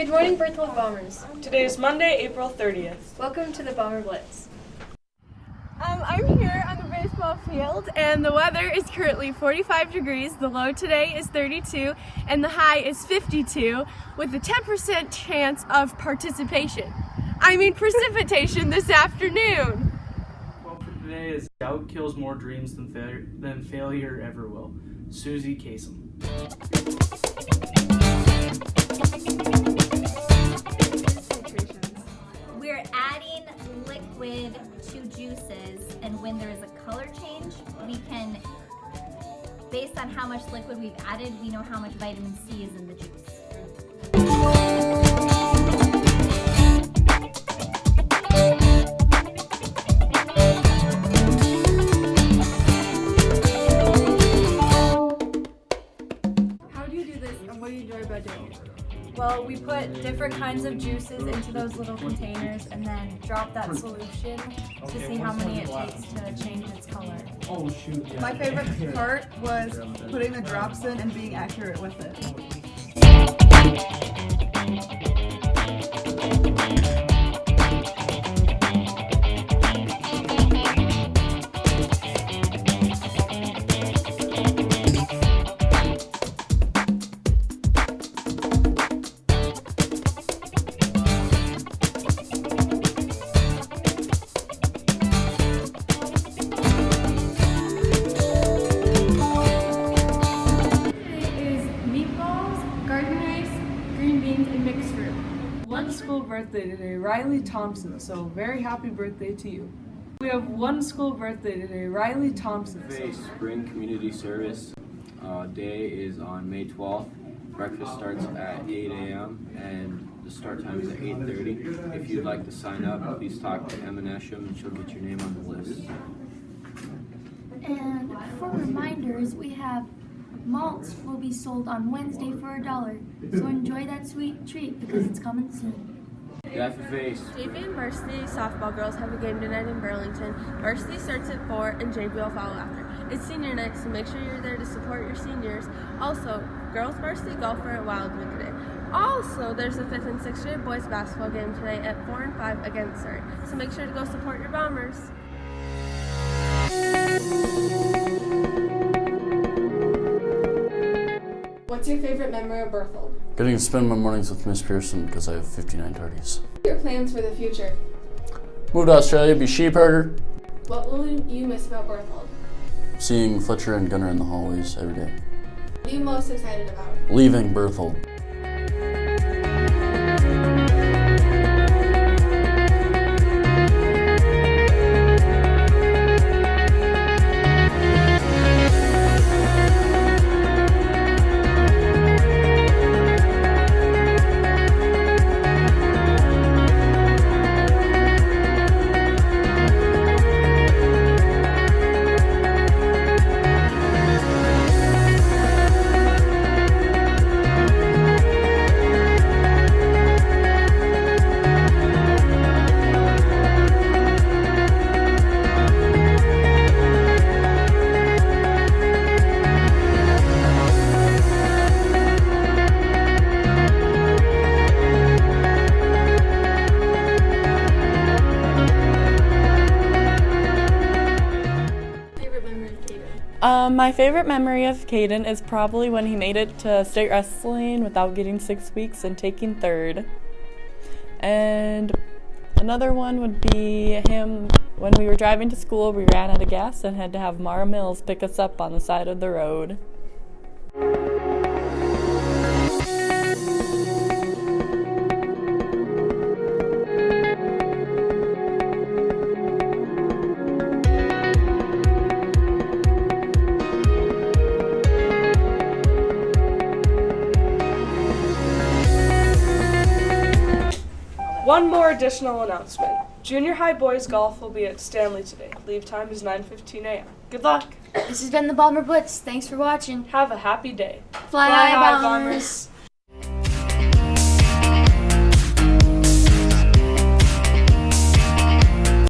Good morning, Berthold Bombers. Today is Monday, April 30th. Welcome to the Bomber Blitz. I'm here on the baseball field, and the weather is currently 45 degrees. The low today is 32, and the high is 52, with a 10% chance of precipitation this afternoon. Well, for today is doubt kills more dreams than failure ever will. Susie Kasem. We're adding liquid to juices, and when there is a color change, we can, based on how much liquid we've added, we know how much vitamin C is in the juice. How do you do this, and what do you enjoy about doing it? Well, we put different kinds of juices into those little containers and then drop that solution to see how many it takes to change its color. Oh shoot, yeah. My favorite part was putting the drops in and being accurate with it. One school birthday today, Riley Thompson, so very happy birthday to you. We have one school birthday today, Riley Thompson. The spring community service day is on May 12th. Breakfast starts at 8 a.m. and the start time is at 8:30. If you'd like to sign up, please talk to Emma Nesham and she'll get your name on the list. And for reminders, we have malts will be sold on Wednesday for $1. So enjoy that sweet treat because it's coming soon. Got the face. JV and varsity softball girls have a game tonight in Burlington. Varsity starts at 4 and JV will follow after. It's senior night, so make sure you're there to support your seniors. Also, girls varsity golf are at Wildwood today. Also, there's a 5th and 6th grade boys basketball game today at 4 and 5 against Surrey. So make sure to go support your Bombers. What's your favorite memory of Berthold? Getting to spend my mornings with Miss Pearson because I have 59 tardies. What are your plans for the future? Move to Australia, be sheep herder. What will you miss about Berthold? Seeing Fletcher and Gunnar in the hallways every day. What are you most excited about? Leaving Berthold. My favorite memory of Kaiden is probably when he made it to state wrestling without getting 6 weeks and taking 3rd. And another one would be him when we were driving to school, we ran out of gas and had to have Mara Mills pick us up on the side of the road. One more additional announcement. Junior high boys golf will be at Stanley today. Leave time is 9:15 a.m. Good luck. This has been the Bomber Blitz. Thanks for watching. Have a happy day. Fly high, Bombers.